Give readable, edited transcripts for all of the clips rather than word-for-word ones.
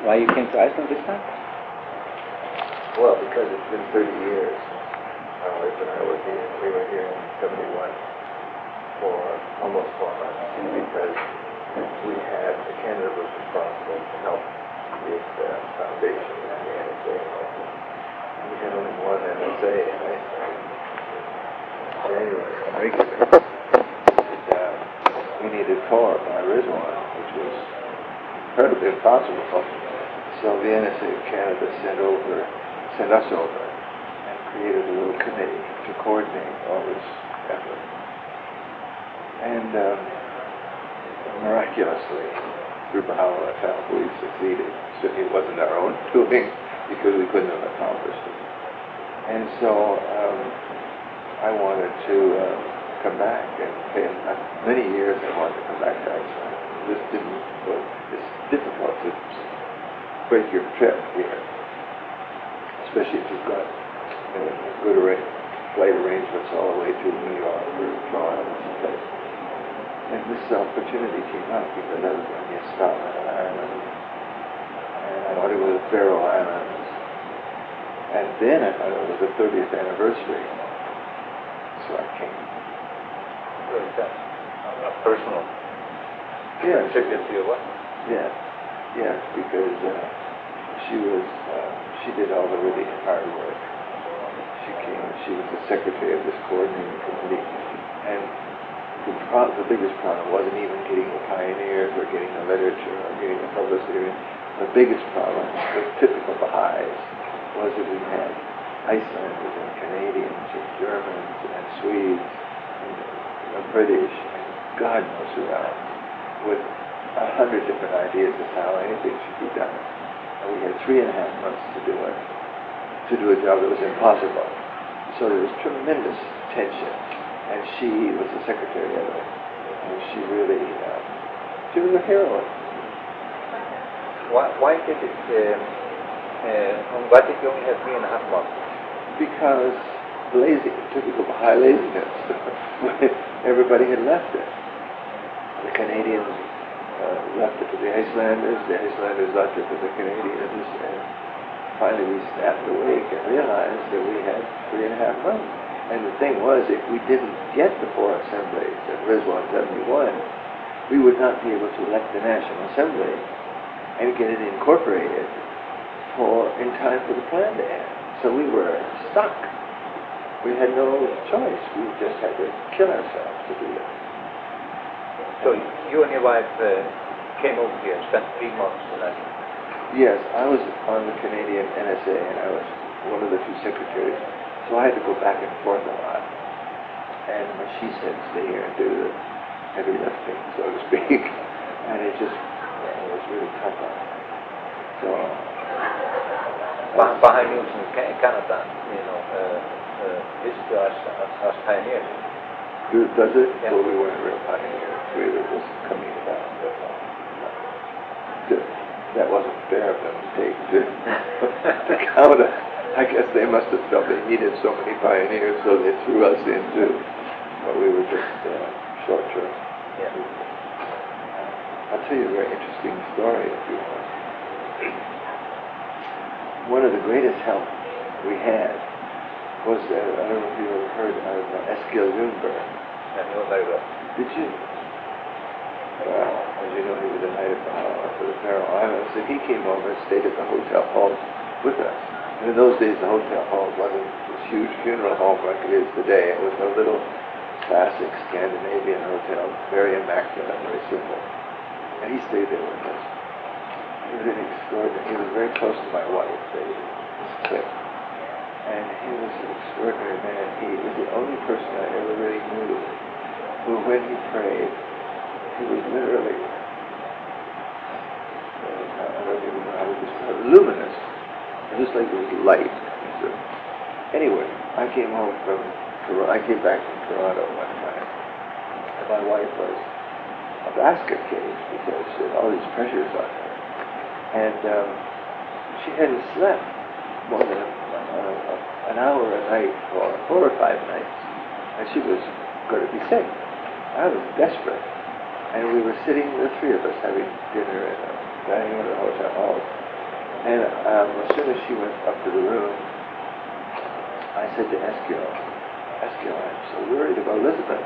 why you came to Iceland this time? Well, because it's been 30 years. My wife and I were here. We were here in '71 for almost 4 months because Canada was responsible to help with the foundation and the NSA. We had only one NSA in Iceland. January. We needed 4 by Rizwan, which was incredibly impossible. So the NSA of Canada sent us over and created a little committee to coordinate all this effort. And miraculously, through Bahá'í, we succeeded. Certainly it wasn't our own doing because we couldn't have accomplished it. And so I wanted to come back, and in many years I wanted to come back to Iceland. It's difficult to break your trip here, especially if you've got good flight arrangements all the way to New York or Toronto or someplace. And this opportunity came up because I was going to Scotland and Ireland, and I thought it was the Faroe Islands, and then I thought it was the 30th anniversary, so I came. So is that a personal tribute to your wife? Yes, because she did all the really hard work. She was the secretary of this coordinating committee, and the biggest problem wasn't even getting the pioneers or getting the literature or getting the publicity. The biggest problem, the typical Baha'is, was that we had Icelanders and Canadians and Germans and Swedes and British and God knows who else, with 100 different ideas of how anything should be done. And we had 3.5 months to do it, to do a job that was impossible. So there was tremendous tension, and she was the secretary of it, and she really, she was a heroine. Why did it, why did you only have 3.5 months? Because typical Baha'i laziness. Everybody had left it. The Canadians left it to the Icelanders left it to the Canadians, and finally we snapped awake and realized that we had 3.5 months. And the thing was, if we didn't get the 4 assemblies at Rizwan 71, we would not be able to elect the National Assembly and get it incorporated in time for the plan to end. So we were stuck. We had no choice. We just had to kill ourselves to do that. So you and your wife came over here and spent 3 months in Iceland? Yes, I was on the Canadian NSA, and I was one of the 2 secretaries. So I had to go back and forth a lot. And she said, stay here and do the heavy lifting, so to speak. And it was really tough on me. So... Bahá'í News in Canada, listed as pioneers. Does it? Yeah. Well, we weren't real pioneers. We were just coming about. That wasn't fair of them to take to count us. I guess they must have felt they needed so many pioneers, so they threw us in too. But we were just short term. Yeah. I'll tell you a very interesting story if you want. One of the greatest help we had was, I don't know if you ever heard of Eskil Jungberg. I know very well. Did you? Well, as you know, he was a knight of Bahá'í for the Faroe Islands, and he came over and stayed at the hotel hall with us. And in those days, the hotel hall wasn't this huge funeral home like it is today. It was a little classic Scandinavian hotel, very immaculate, very simple. And he stayed there with us. He was an extraordinary. He was very close to my wife, Cliff. And he was an extraordinary man. He was the only person I ever really knew who, when he prayed, he was literally, I don't even know how to describe it, luminous. Just like it was light. So, anyway, I came home from Toronto. I came back from Toronto one time, and my wife was a basket case because she had all these pressures on her. And she hadn't slept more than an hour a night for 4 or 5 nights. And she was going to be sick. I was desperate. And we were sitting, the three of us, having dinner in a dining room at the hotel hall. And as soon as she went up to the room, I said to Eskil, I'm so worried about Elizabeth.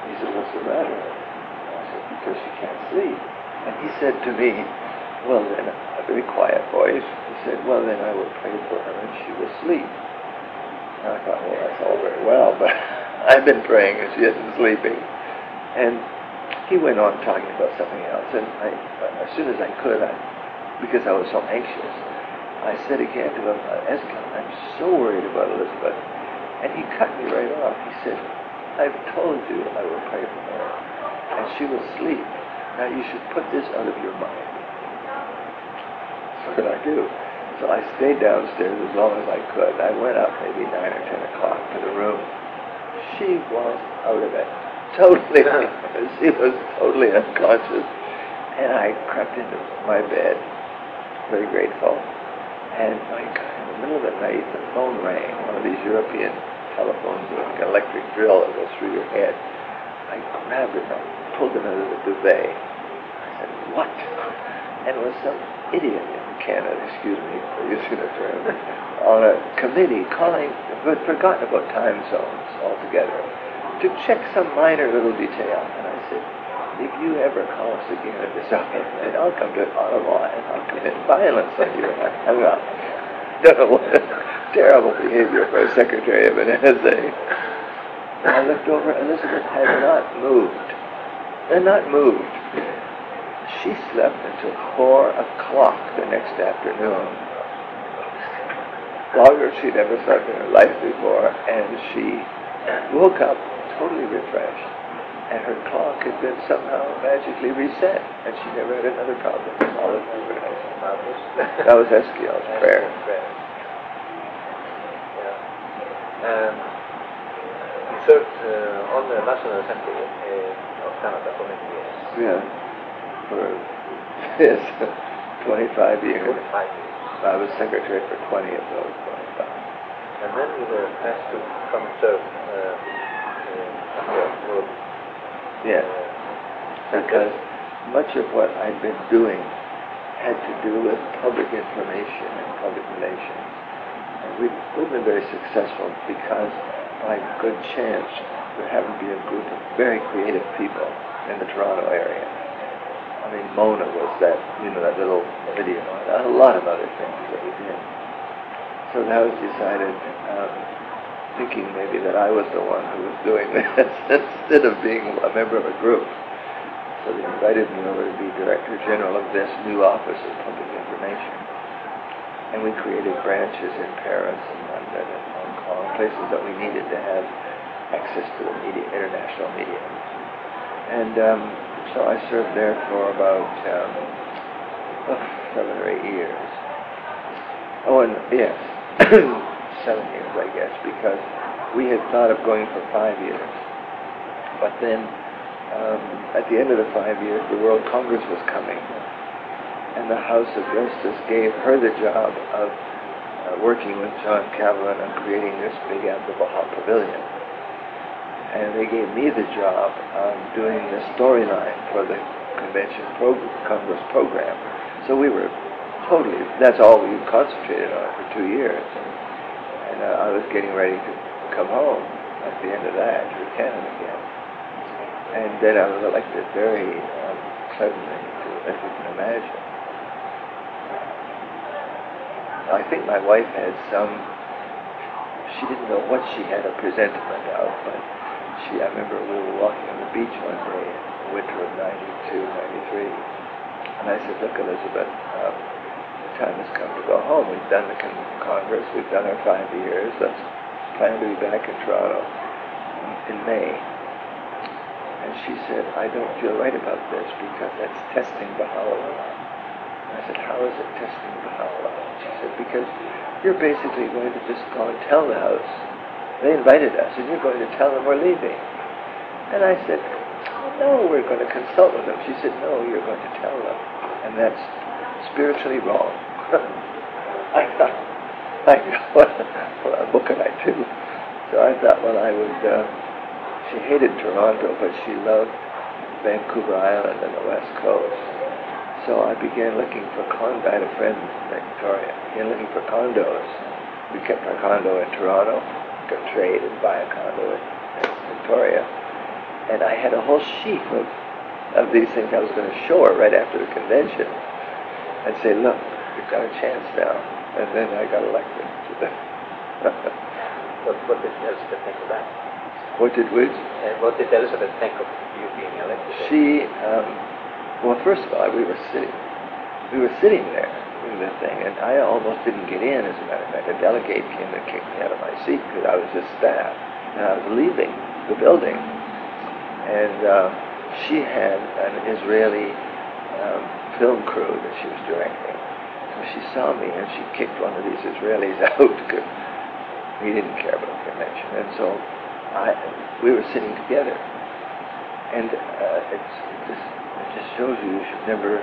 He said, what's the matter? I said, because she can't sleep. And he said to me, well then, a very quiet voice, he said, well then I will pray for her and she will sleep. And I thought, well, that's all very well, but I've been praying and she isn't sleeping. And he went on talking about something else, and as soon as I could, because I was so anxious, I said again to him, Eskil, I'm so worried about Elizabeth. And he cut me right off. He said, I've told you I will pray for her, and she will sleep. Now you should put this out of your mind. So what did I do? So I stayed downstairs as long as I could. I went up maybe 9 or 10 o'clock to the room. She was out of it. Totally. She was totally unconscious. And I crept into my bed, very grateful. And my God, in the middle of the night, the phone rang, one of these European telephones with an electric drill that goes through your head. I grabbed it and I pulled it out of the duvet. I said, what? And it was some idiot in Canada, excuse me for using the term, on a committee calling, but forgotten about time zones altogether, to check some minor little detail. And I said, if you ever call us again at this hour, then I'll come to Ottawa and I'll commit violence on you. And I hung up. Don't know what terrible behavior for a secretary of an essay. I looked over, Elizabeth had not moved. She slept until 4 o'clock the next afternoon. Longer she'd ever slept in her life before, and she woke up totally refreshed. And her clock had been somehow magically reset, and she never had another problem. All of them were nice. That was Eskil's prayer. Yeah. You served on the National Assembly of Canada for many years. Yeah. For 25 years. 25 years. I was secretary for 20 of those 25. And then you were asked to come and serve abroad. Yes, because much of what I'd been doing had to do with public information and public relations. And we've been very successful because, by good chance, there happened to be a group of very creative people in the Toronto area. I mean, Mona was that, that little video, and a lot of other things that we did. So that was decided, thinking maybe that I was the one who was doing this instead of being a member of a group. So they invited me over to be Director General of this new Office of Public Information. And we created branches in Paris and London and Hong Kong, places that we needed to have access to the media, international media. And so I served there for about 7 or 8 years. Oh, and yes. 7 years, I guess, because we had thought of going for 5 years. But then, at the end of the 5 years, the World Congress was coming, and the House of Justice gave her the job of working with John Calvin on creating this big Bahá'í pavilion. And they gave me the job of doing the storyline for the Congress program. So we were totally, that's all we concentrated on for 2 years. And I was getting ready to come home at the end of that to Canada again. And then I was elected very suddenly, as you can imagine. I think my wife had she didn't know what she had a presentiment of, but I remember we were walking on the beach one day in the winter of 92, 93. And I said, look, Elizabeth, time has come to go home. We've done the Congress, we've done our 5 years. Let's plan to be back in Toronto in May. And she said, I don't feel right about this because that's testing Baha'u'llah. And I said, how is it testing Baha'u'llah? And she said, because you're basically going to just go and tell the House. They invited us, and you're going to tell them we're leaving. And I said, no, we're going to consult with them. She said, no, you're going to tell them. And that's spiritually wrong. I thought, what can I do? So I thought, well, I would, she hated Toronto, but she loved Vancouver Island on the west coast. So I began looking for I had a friend in Victoria. Began looking for condos. We kept our condo in Toronto. Could trade and buy a condo in Victoria. And I had a whole sheaf of these things I was going to show her right after the convention. I'd say, look, you've got a chance now. And then I got elected. What did Elizabeth think of that? What did we? What did Elizabeth think of you being elected? She, well, first of all, we were sitting there in the thing, and I almost didn't get in, as a matter of fact. A delegate came and kicked me out of my seat because I was just staff, and I was leaving the building. And she had an Israeli film crew that she was directing. So she saw me, and she kicked one of these Israelis out because he didn't care about the convention. And so we were sitting together. And it just shows you should never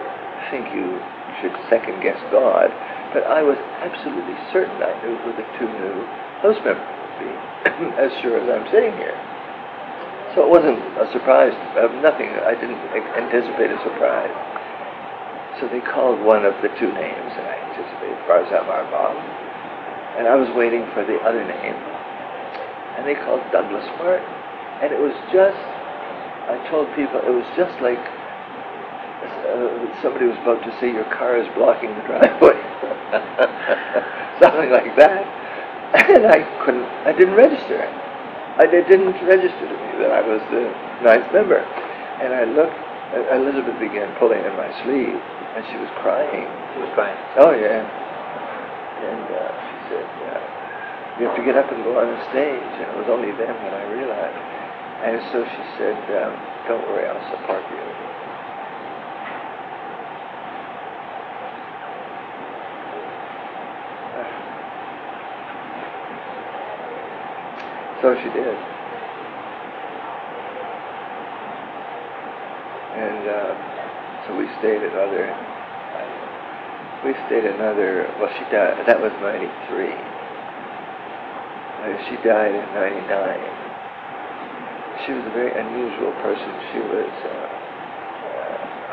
think you should second-guess God. But I was absolutely certain I knew who the two new house members would be, as sure as I'm sitting here. So it wasn't a surprise, nothing, I didn't anticipate a surprise. So they called one of the two names, and I anticipated Barzam Arbab, and I was waiting for the other name, and they called Douglas Martin. And it was just, I told people, it was just like somebody was about to say your car is blocking the driveway. Something like that. And I didn't register. It didn't register to me that I was the ninth member. And I looked, Elizabeth began pulling in my sleeve, and she was crying. She was crying? Oh, yeah. And she said, you have to get up and go on the stage. And it was only then that I realized. And so she said, don't worry, I'll support you. So she did. And so we stayed another, well, she died, that was 93. She died in 99. She was a very unusual person. She was,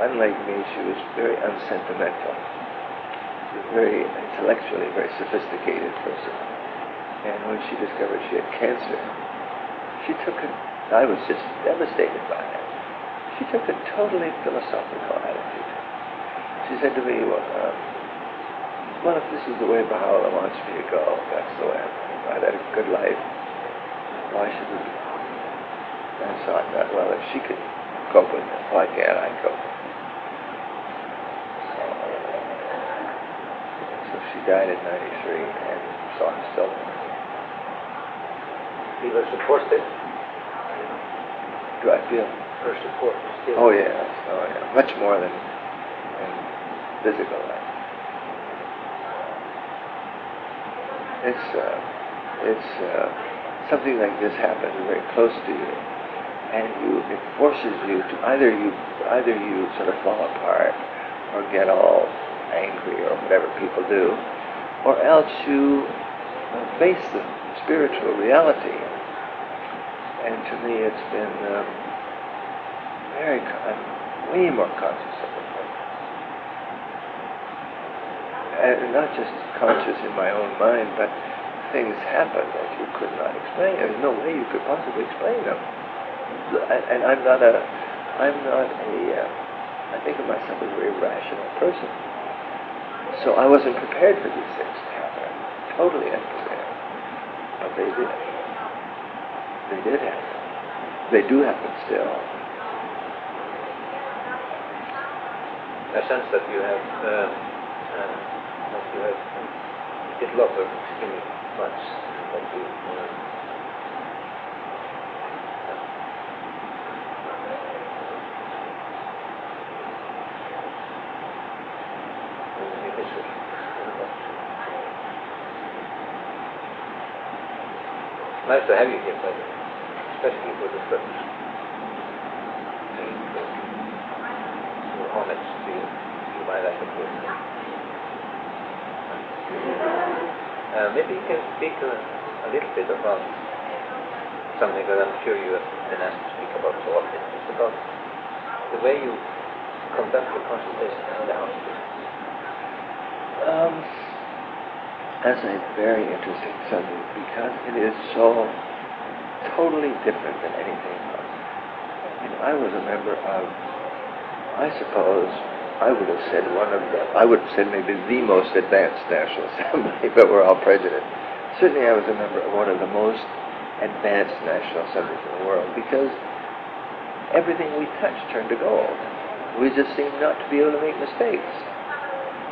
unlike me, she was very unsentimental. She was very intellectually, very sophisticated person. And when she discovered she had cancer, she took it, I was just devastated by it. She took a totally philosophical attitude. She said to me, well, if this is the way Baha'u'llah wants me to go, that's the way I've had a good life, why should we? And so I thought, well, if she could cope with it, why can't I cope with it? So she died in 93, and so I'm still there. You were supported? Do I feel? Her support still? Oh yeah, much more than physical life. It's something like this happens very close to you, and it forces you to either you sort of fall apart or get all angry or whatever people do, or else you face the spiritual reality. And to me, it's been I'm way more conscious of it. And not just conscious in my own mind, but things happen that you could not explain. There's no way you could possibly explain them. And I think of myself as a very rational person. So I wasn't prepared for these things to happen. Totally unprepared. But they did. They did happen. They do happen still. I sense that you have did lots of extremely much that you nice to have you here, by the way, especially for this purpose. Your homage to my life of course. Maybe you can speak a little bit about something that I'm sure you have been asked to speak about so often. It's about the way you conduct the consultation in the house? That's a very interesting subject because it is so totally different than anything else. I was a member of, I suppose, I would have said maybe the most advanced National Assembly, but we're all prejudiced. Certainly I was a member of one of the most advanced National Assemblies in the world because everything we touched turned to gold. We just seemed not to be able to make mistakes.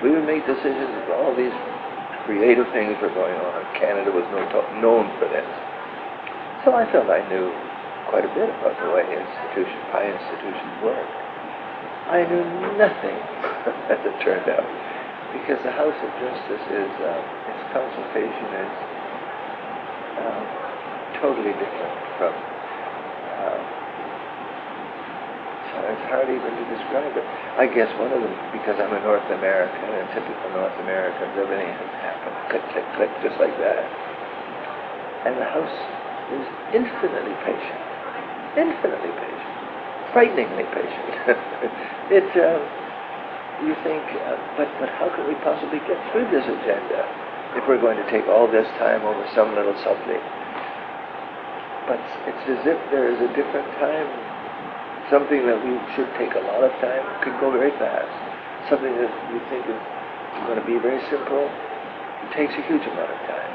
We would make decisions, all these creative things were going on. Canada was known for this. So I felt I knew quite a bit about the way high institutions work. I knew nothing, as it turned out, because the House of Justice is, its consultation is totally different from, so it's hard even to describe it. I guess one of them, because I'm a North American, and typical North Americans, everything has happened, click, click, click, just like that. And the House is infinitely patient, frighteningly patient. You think, but how can we possibly get through this agenda if we're going to take all this time over some little subject? But it's as if there is a different time. Something that we should take a lot of time could go very fast. Something that we think is going to be very simple, it takes a huge amount of time.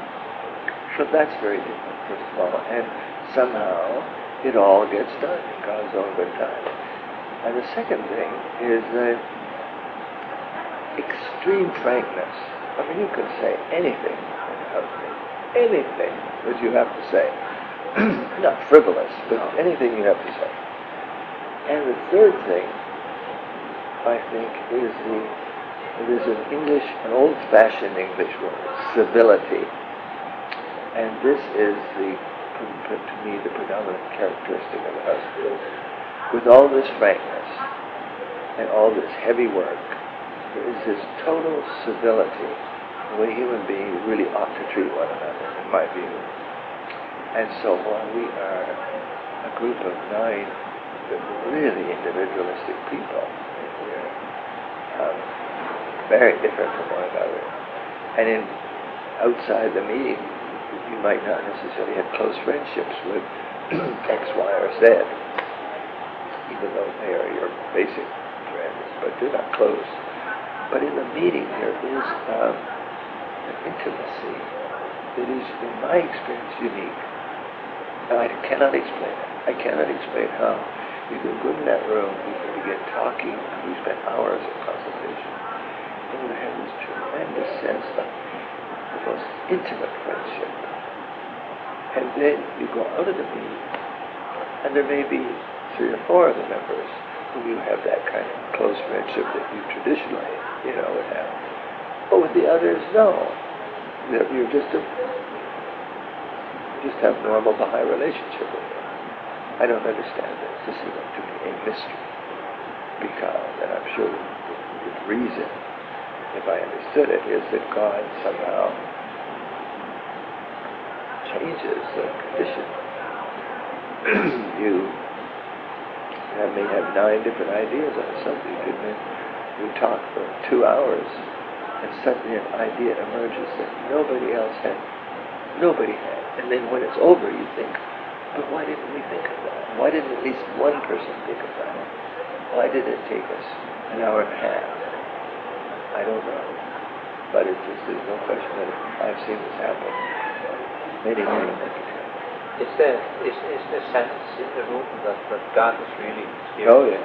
So that's very different, first of all. And somehow it all gets done in God's own good time. And the second thing is the extreme frankness. I mean, you can say anything in a house meeting, anything that you have to say. Not frivolous, but anything you have to say. And the third thing, I think, is an old-fashioned English word, civility. And this is to me, the predominant characteristic of the House. With all this frankness and all this heavy work, there is this total civility, the way human beings really ought to treat one another, in my view. And so while we are a group of 9 really individualistic people, we're very different from one another. And outside the meeting, you might not necessarily have close friendships with X, Y, or Z, even though they are your basic friends, but they're not close. But in the meeting, there is an intimacy that is, in my experience, unique. Now, I cannot explain it. I cannot explain how you can go in that room, you can begin talking, and we spend hours of consultation, and you have this tremendous sense of the most intimate friendship. And then you go out of the meeting, and there may be 3 or 4 of the members whom you have that kind of close friendship that you traditionally, would have. But with the others, no. You're just have normal Bahá'í relationship with them. I don't understand this. This is to me a mystery. Because, and I'm sure the reason, if I understood it, is that God somehow changes the condition. You may have 9 different ideas on a subject, and then you talk for 2 hours, and suddenly an idea emerges that nobody had. And then when it's over, you think, but why didn't we think of that? Why didn't at least one person think of that? Why did it take us an hour and a half? I don't know. But there's no question that I've seen this happen many times. Is there sense in the room that God is really here? Oh, yeah.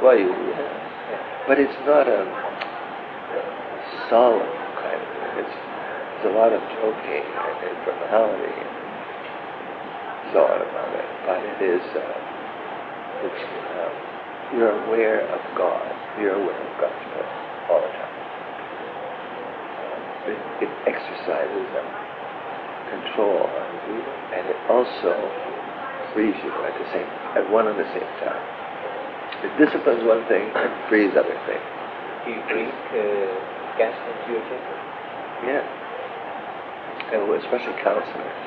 Well, yeah. But it's not a solemn kind of thing. There's a lot of joking and informality and so on about it. But it is, you're aware of God. You're aware of God's presence all the time. It exercises control on you, and it also frees you at one and the same time. It disciplines one thing and frees other things. Do you bring guests into your chamber? Yeah. And especially counselors,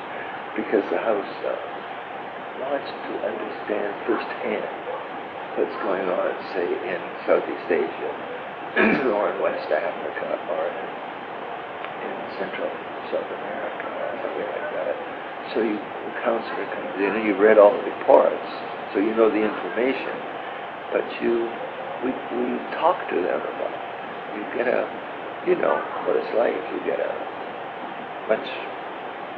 because the House wants to understand firsthand what's going on, say, in Southeast Asia, or in West Africa, or in Central South America, or something like that. So the counselor comes in, and you've read all the reports, so you know the information, but we talk to them about it. You get you know what it's like. You get a much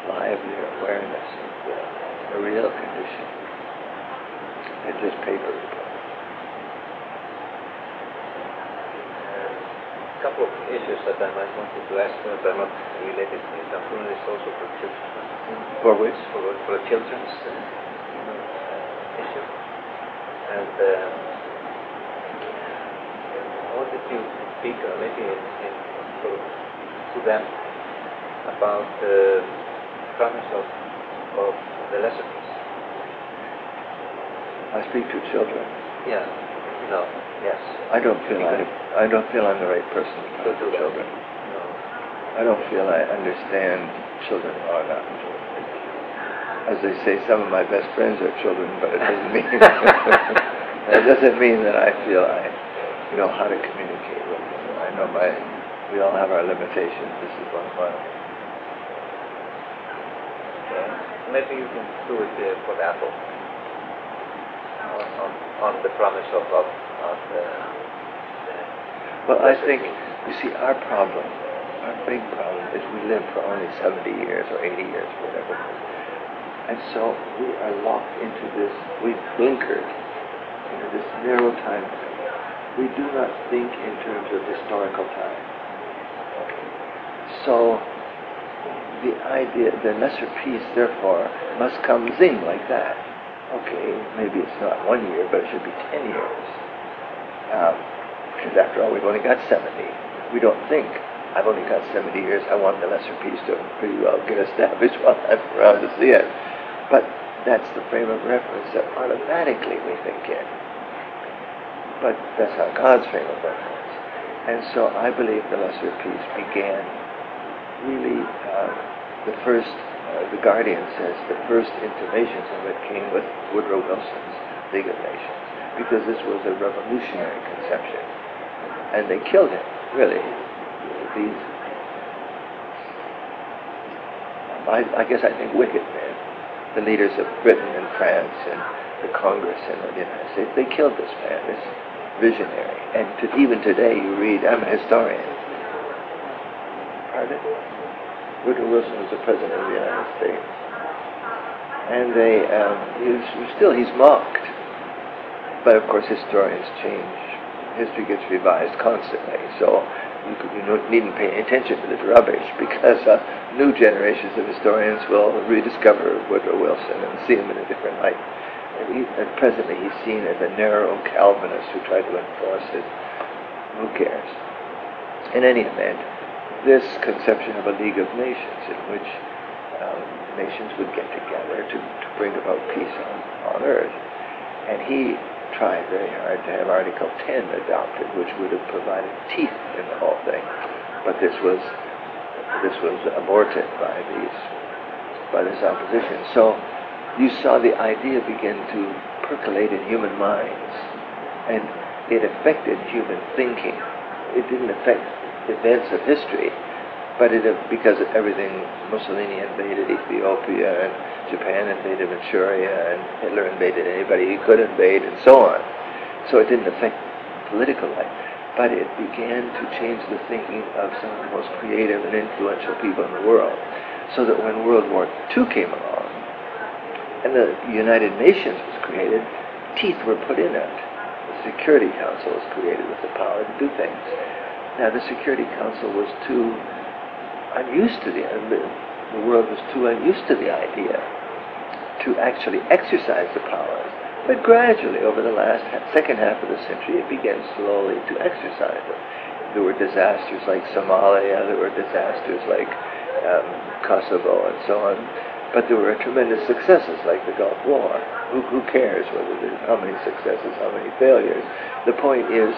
livelier awareness of the real condition than just paper reports. A couple of issues that I might want you to ask, but are not related to it. One is also for children. For which? For the children's issue. And I wanted you to speak, maybe in sort of to them, about the promise of the lesser peace. I speak to children. Yeah. No. Yes. I don't feel I'm the right person to talk to children. No. I don't feel I understand children well enough. As they say, some of my best friends are children, but it doesn't mean that I feel I know how to communicate with them. I know we all have our limitations. This is one of mine. Okay. Maybe you can do it for the apple. On the promise of well, I think, you see, our big problem is we live for only 70 years or 80 years, whatever it is. And so we are locked into this, we've blinkered into this narrow time frame. We do not think in terms of historical time. Okay. So the idea, the lesser peace, therefore, must come zing like that. Okay, maybe it's not 1 year, but it should be 10 years. Because after all, we've only got 70. We don't think, I've only got 70 years, I want the lesser peace to pretty well get established while I'm around to see it. But that's the frame of reference that automatically we think in. But that's not God's frame of reference. And so I believe the lesser peace began really the Guardian says the first intimations of it came with Woodrow Wilson's League of Nations, because this was a revolutionary conception. And they killed him, really. I think wicked men, the leaders of Britain and France and the Congress and the United States, they killed this man, this visionary. And even today you read, I'm a historian. Pardon? Woodrow Wilson was the president of the United States, and he's mocked. But of course, historians change. History gets revised constantly, so you needn't pay any attention to this rubbish, because new generations of historians will rediscover Woodrow Wilson and see him in a different light. And presently, he's seen as a narrow Calvinist who tried to enforce it. Who cares? In any event, this conception of a League of Nations in which nations would get together to bring about peace on earth. And he tried very hard to have Article 10 adopted, which would have provided teeth in the whole thing. But this was aborted by this opposition. So you saw the idea begin to percolate in human minds, and it affected human thinking. It didn't affect events of history, but because of everything, Mussolini invaded Ethiopia, and Japan invaded Manchuria, and Hitler invaded anybody he could invade, and so on. So it didn't affect political life, but it began to change the thinking of some of the most creative and influential people in the world, so that when World War II came along, and the United Nations was created, teeth were put in it. The Security Council was created with the power to do things. Now, the Security Council was too unused to the world was too unused to the idea to actually exercise the powers. But gradually, over the second half of the century, it began slowly to exercise them. There were disasters like Somalia, there were disasters like Kosovo, and so on. But there were tremendous successes like the Gulf War. Who cares whether there's how many successes, how many failures? The point is,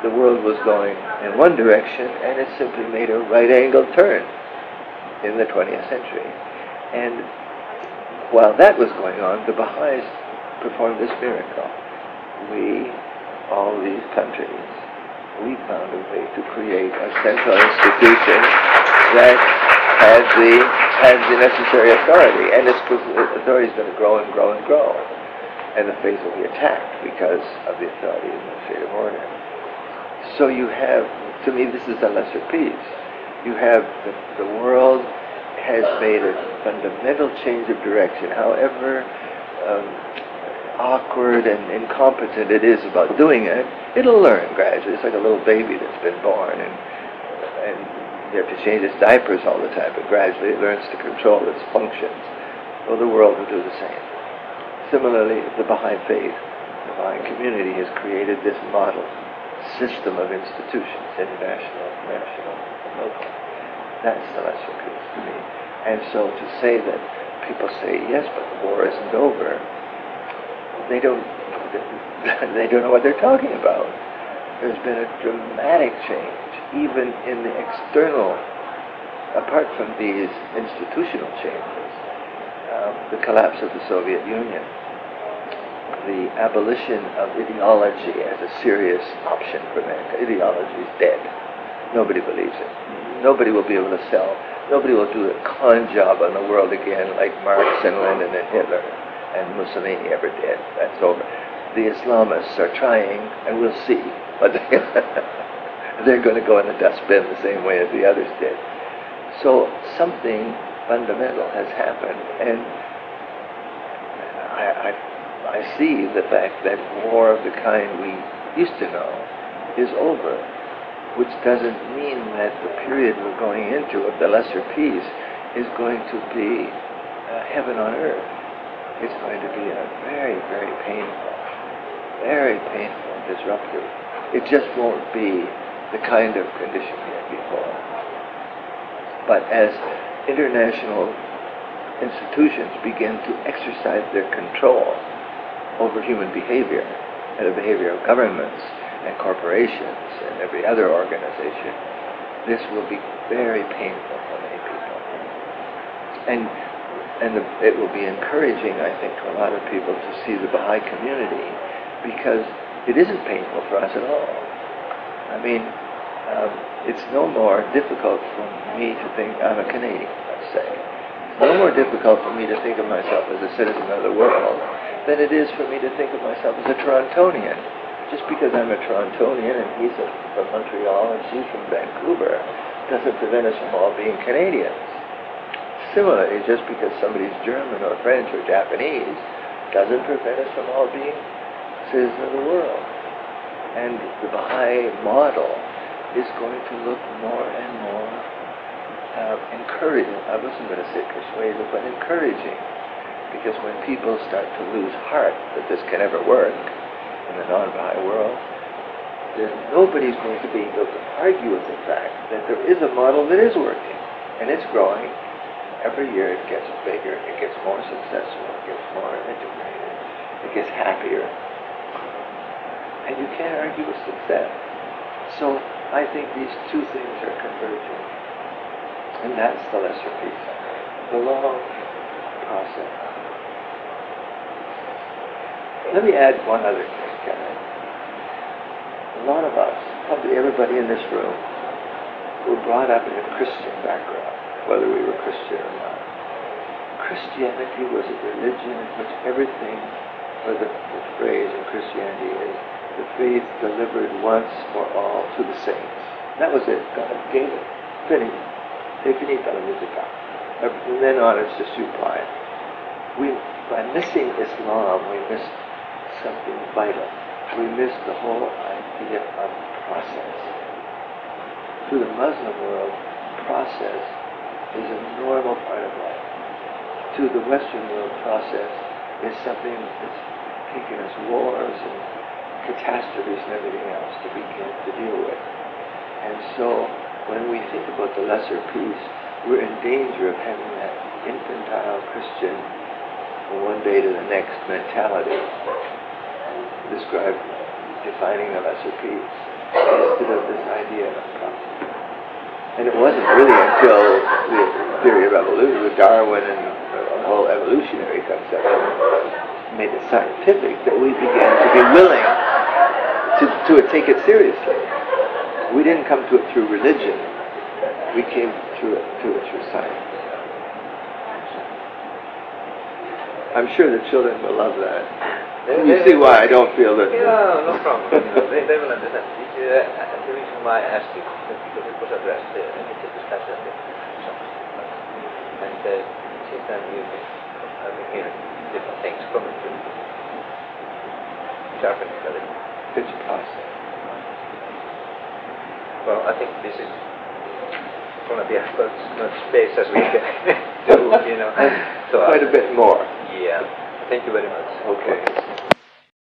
the world was going in one direction, and it simply made a right-angled turn in the 20th century. And while that was going on, the Baha'is performed this miracle. we, all these countries, we found a way to create a central institution that has the necessary authority, and this authority is going to grow and grow and grow, and the faith will be attacked because of the authority of the administrative order. So you have, to me, this is a lesser piece. You have the world has made a fundamental change of direction, however awkward and incompetent it is about doing it, it'll learn gradually. It's like a little baby that's been born, and you have to change its diapers all the time, but gradually it learns to control its functions. Well, the world will do the same. Similarly, the Bahá'í faith, the Bahá'í community has created this model system of institutions, international, national, and local. That's the lesser piece to me. And so to say that people say, yes, but the war isn't over, they don't know what they're talking about. There's been a dramatic change, even in the external, apart from these institutional changes. The collapse of the Soviet Union, the abolition of ideology as a serious option for mankind. Ideology is dead. Nobody believes it. Nobody will be able to sell. Nobody will do a con job on the world again like Marx and Lenin and Hitler and Mussolini ever did. That's over. The Islamists are trying, and we'll see. But they're going to go in the dustbin the same way as the others did. So something fundamental has happened, and I see the fact that war of the kind we used to know is over, which doesn't mean that the period we're going into of the lesser peace is going to be heaven on earth. It's going to be a very, very painful, disruptive. It just won't be the kind of condition we had before. But as international institutions begin to exercise their control over human behavior and the behavior of governments and corporations and every other organization, this will be very painful for many people. And it will be encouraging, I think, to a lot of people to see the Bahá'í community, because it isn't painful for us at all. I mean, it's no more difficult for me to think, I'm a Canadian, let's say. It's no more difficult for me to think of myself as a citizen of the world than it is for me to think of myself as a Torontonian. Just because I'm a Torontonian and he's from Montreal and she's from Vancouver doesn't prevent us from all being Canadians. Similarly, just because somebody's German or French or Japanese doesn't prevent us from all being citizens of the world. And the Bahá'í model is going to look more and more encouraging. I wasn't going to say persuasive, but encouraging. Because when people start to lose heart that this can ever work in the non-Bahá'í world, then nobody's going to be able to argue with the fact that there is a model that is working, and it's growing. Every year it gets bigger, it gets more successful, it gets more integrated, it gets happier. And you can't argue with success. So I think these two things are converging. And that's the lesser piece. The long process. Let me add one other thing, Kevin. A lot of us, probably everybody in this room, were brought up in a Christian background, whether we were Christian or not. Christianity was a religion in which everything, or the phrase in Christianity is, the faith delivered once for all to the saints. That was it. God gave it. Finished. Finita la musica. From then on, it's just you apply it. By missing Islam, we missed something vital. We missed the whole idea of process. To the Muslim world, process is a normal part of life. To the Western world, process is something that's taken us wars and catastrophes and everything else to begin to deal with. And so, when we think about the lesser peace, we're in danger of having that infantile Christian, from one day to the next mentality, defining the lesser peace, instead of this idea of process. And it wasn't really until the theory of evolution, with Darwin and the whole evolutionary concept, made it scientific that we began to be willing to take it seriously. We didn't come to it through religion. We came to it through science. I'm sure the children will love that. You see why I don't feel that. Yeah, no problem. They will understand. The reason why I asked it is because it was addressed in the discussion. And since then I've been hearing different things coming to sharpen it a little. It's possible. Well, I think this is going to be as much space as we can do, you know. So quite a bit more. Yeah. Thank you very much. Okay.